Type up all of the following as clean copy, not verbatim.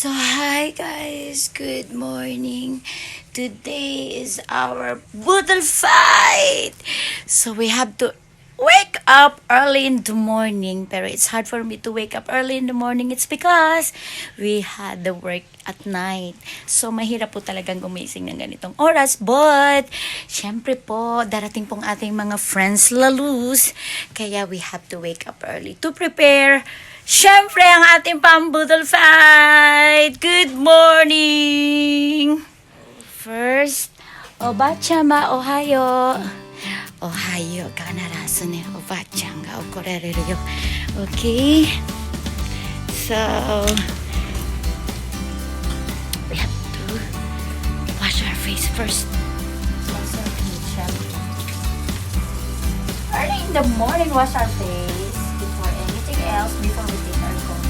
So hi guys, good morning. Today is our Boodle fight. So we have to wake up early in the morning. Pero it's hard for me to wake up early in the morning. It's because we had the work at night. So mahirap po talagang gumising ng ganitong oras. But syempre po, darating pong ating mga friends lalus. Kaya we have to wake up early to prepare syempre, ang ating pambudol fight! Good morning! First, Obachama, Ohayo. Ohayo, kanaraso ne, Obachanga, okorereyo. Okay? So, we have to wash our face first. Early in the morning, wash our face. Before anything else, before we take our coffee.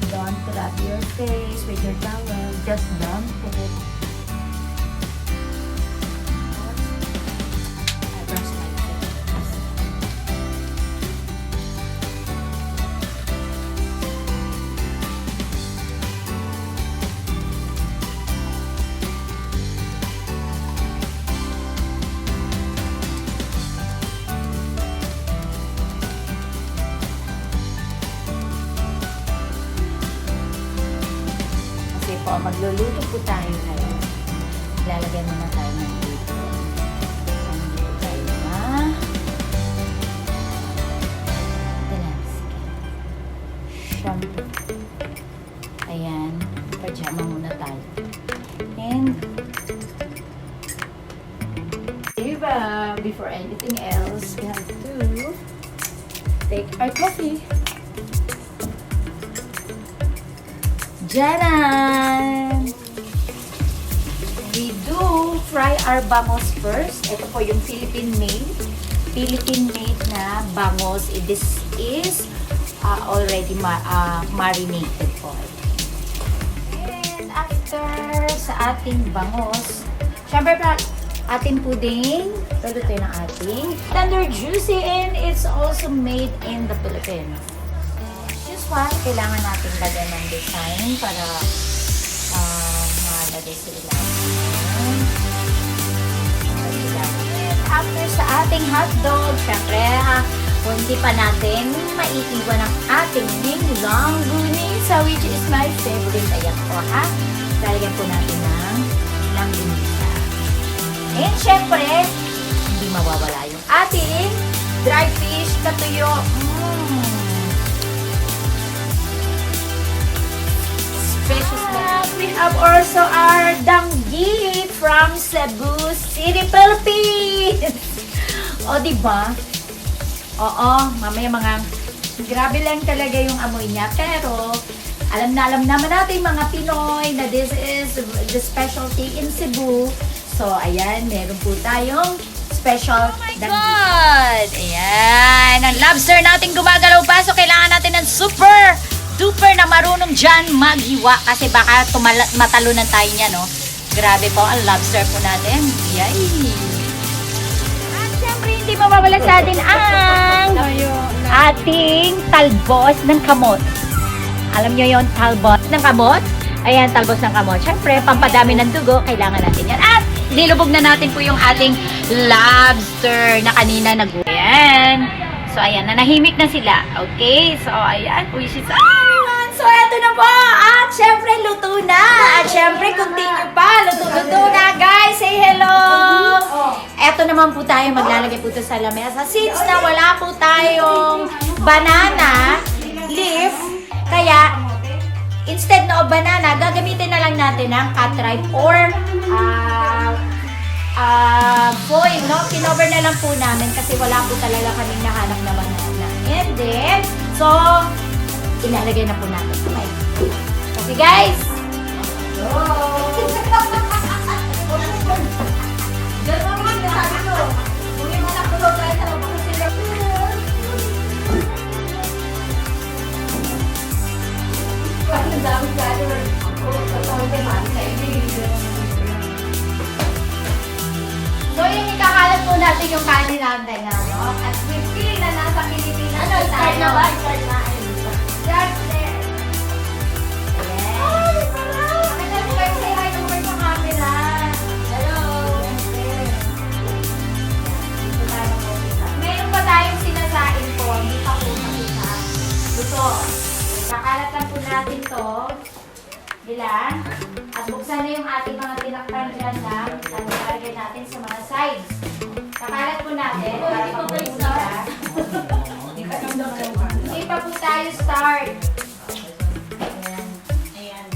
Don't rub your face with your towel. Just dump it. I brush my face. Magluluto po tayo ngayon. Lalagyan muna tayo ng dito. Nandito tayo na. Shampoo. Ayan. Pajama muna tayo. And diba, before anything else, we have to take our coffee. Jaran! We do fry our bangos first. Ito po yung Philippine made. Philippine made na bangos. This is already marinated po. And after sa ating bangos, syempre pa ating puding. Ito ng ating tender juicy and it's also made in the Philippines. Why kailangan natin lagyan ng design para malagay sila. After sa ating hotdog, syempre, hindi pa natin maiiwan ang ating langgunisa, which is my favorite. Ayan po, ha? Lalagyan po natin ng langgunisa. And syempre, hindi mawawala yung ating dry fish na tuyo. We have also our danggi from Cebu City, Philippines. O, diba? Oo, mamaya grabe lang talaga yung amoy niya. Pero, alam naman natin mga Pinoy na this is the specialty in Cebu. So, ayan, meron po tayong special danggi. Oh my God! Ayan, ang lobster natin gumagalaw pa. So, kailangan natin ng super na marunong dyan maghiwa kasi baka matalunan tayo niya, no? Grabe po ang lobster po natin. Yay! At syempre, hindi mawawala sa atin ang ating talbos ng kamot. Alam nyo yon, talbos ng kamot? Ayan, talbos ng kamot. Syempre, pampadami ng dugo, kailangan natin yan. At nilubog na natin po yung ating lobster na kanina nag-ayan. So, ayan, nanahimik na sila. Okay? So, ayan, which is, So, eto na po. At syempre, luto na. At syempre, continue pa. Luto-luto na, guys. Say hello. Eto naman po tayo. Maglalagay po ito sa lamesa. Since na wala po tayong banana leaf, kaya instead na of banana, gagamitin na lang natin ang cut-ripe or foil, no? Pinover na lang po namin kasi wala po talaga kaming nahanap na banana. And then, so, ilalagay na po natin. Okay, guys? So, yung ikakalat po natin yung kanin natin, no? At we feel na nasa Pilipinas tayo. Start na ba? Start na. Start there. Yes. Ay, sarap! Maganda po kayo say hi naman sa camera. Hello. Meron pa tayong sinasain po. Hindi pa po makita. Gusto. Kakalat lang po natin to. Bilang. At buksan na yung ating mga tinakpan dyan lang. At ilalagay natin sa mga sides. Kakalat po natin. Para pag-uisa. Hindi pa po tayo start. Ayan. Ayan.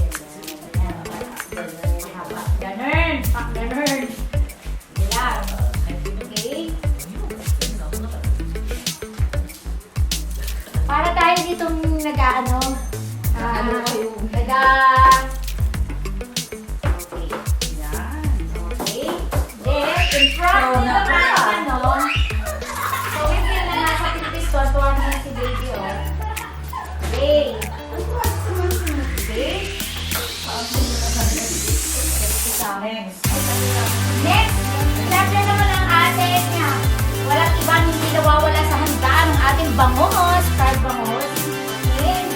Ganun. Pak ganun. Bilang. Okay. Para tayo ditong nag-ano. In front of the ano, so we feel na nasa Philippine tuwan na si baby, oh. Okay. Okay. Next, siyempre naman ang ating, walang ibang hindi nawawala sa handaan ng ating bangos, fried bangos. Okay.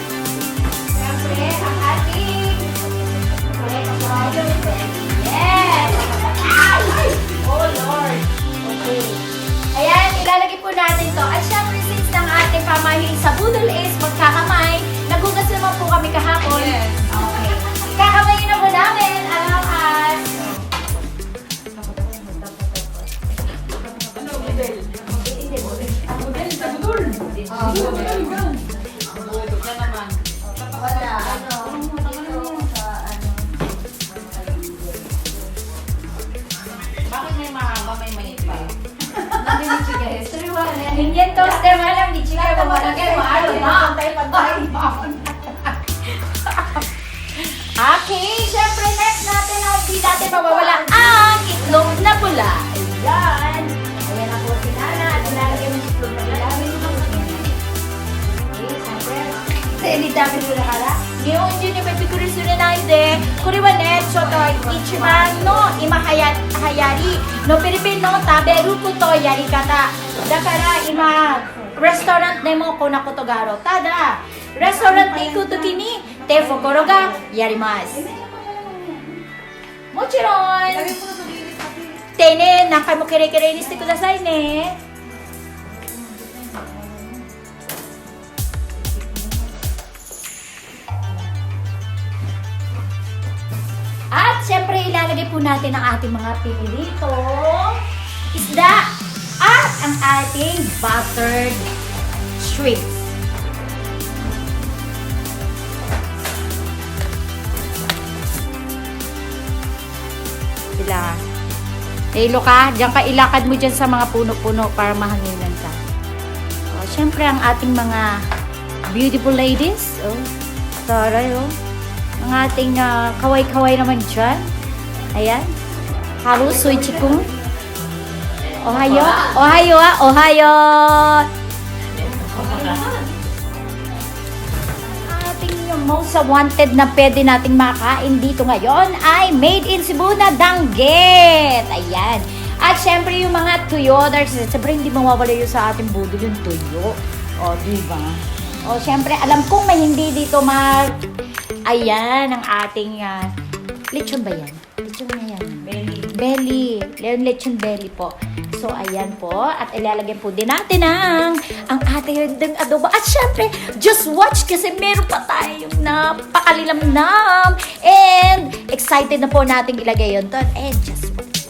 Siyempre, ang ating, yes! Oh Lord! Okay. Ayan, ilalagay po natin to. At syempre, since ng ating pamahiin sa Boodle is magkakamay, nagugas naman po kami kahapon. Yes. Okay. Kakamayin na po namin ang as... Ano, Boodle? Hindi, Boodle. Ang Boodle, sa Boodle. Boodle. Boodle ka naman. Wala. Hindi toaster malam di chika mamalagay maalo na. Okay, syempre next natin ang di natin mawawala ang itlog na pula. Ayan. Ayan na po si Nana at ilalagay mo yung itlog na pula. Okay, syempre. Sa dami mo na kala. Ngayon yun yung pipikuris yun na ide. Kuriwa net, so to, ichiman no, imahayari. No, Pilipino, taberu po to, yari kata. Dakara, restaurant nemo ko na kotogaro. Tada, restaurant ni kutuki ni, te fukuro ga yarimasu. Mochiron. Te ne, nakai mo kire-kire ni shite kudasai ne. At syempre, ilalagay po natin ang ating mga pinilitong isda at ang ating buttered shrimps. Sila. Hilo ka, diyan ka ilakad mo dyan sa mga puno-puno para mahanginan ka. O, syempre, ang ating mga beautiful ladies. Oh, taray, oh. Ang ating kaway-kaway naman dyan. Ayan. Haru Suichikun. Ohayo. Ohayo, Ohayo. Ating most wanted na pwede nating makain dito ngayon ay made in Cebu na danggit. Ayan. At syempre yung mga tuyo. Siyempre hindi mawawala yun sa ating Boodle yung tuyo. O, diba? O, syempre alam kong may hindi dito ayan, ang ating lechon ba yan? Lechon na yan. Belly. Lechon belly po. So, So, ayan po. At ilalagyan po din natin ang ating adobo. At syempre, just watch kasi meron pa tayong napakalilamnam. And excited na po natin ilagay yun doon. And just watch.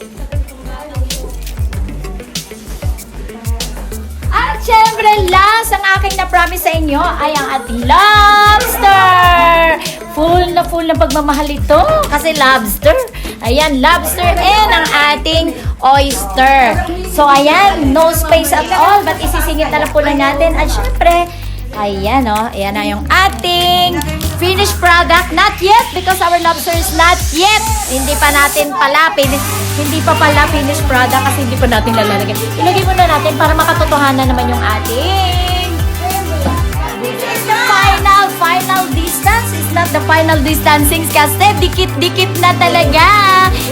At syempre, last ang aking na-promise sa inyo ay ang ating lobster! Full na pagmamahal ito kasi lobster. Ayan, lobster and ang ating oyster. So, ayan, no space at all but isisingit na lang po lang natin. At syempre, ayan o, ayan na yung ating finished product. Not yet because our lobster is not yet. Hindi pa natin pala, hindi pa pala finished product kasi hindi pa natin lalagay. Ilagay muna natin para makatotohanan naman yung ating. This is the final distance. It's not the final distancing kasi dikit-dikit na talaga.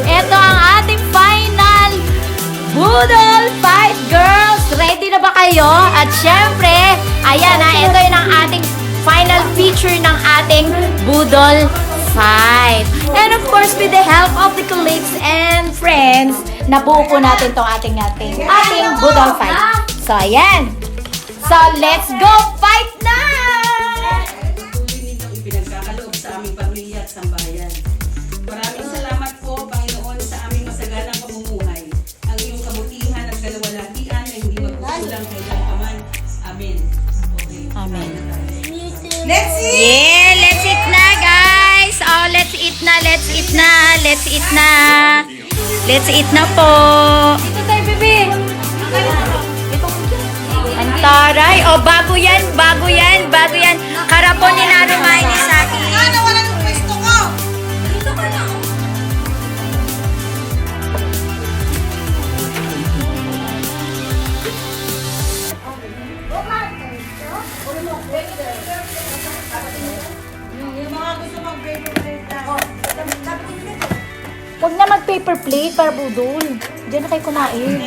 Ito ang ating final Boodle fight, girls! Ready na ba kayo? At syempre, ayan na, ito yun ang ating final feature ng ating Boodle fight. And of course, with the help of the colleagues and friends, nabuo po natin tong ating Boodle fight. So, ayan. So, let's go fight na! Pinagkakaloob sa aming pamilya at sambahayan. Maraming salamat po, Panginoon, sa aming masaganang pamumuhay. Ang iyong kabutihan at kalawalhatian ay hindi magkukulang kailanman. Amen. Okay. Amen. Let's eat! Yeah, let's eat na, guys! Oh, let's eat na, let's eat na, let's eat na. Let's eat na po. Dito tayo, bebe. Ang taray. Oh, bago yan. Karapon ni Narumay ni Saki. Ano, wala nang pwesto ko! Dito ka na. Yung mga gusto mag-paper plate na. Huwag na mag-paper plate para budol. Diyan na kayo kumain.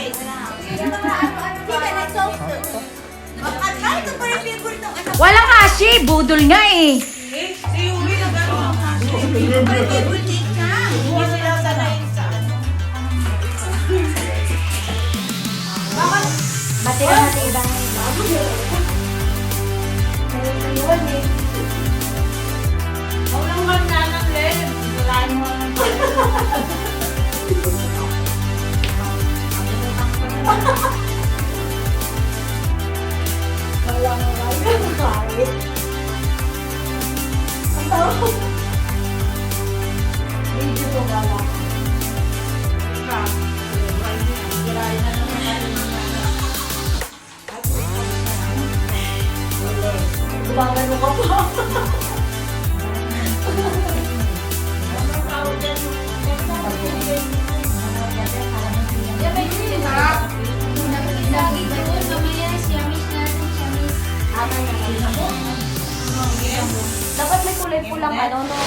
Wala nga siya, budol nga eh. Si Yuri na gano'n. Paper plate ka. Hindi sila sanayin sa ano. Matira natin iba. Huwag lang mag-nanang len. Wala mo lang. Bagano ka pa. Dapat may kulay pulang ano, no?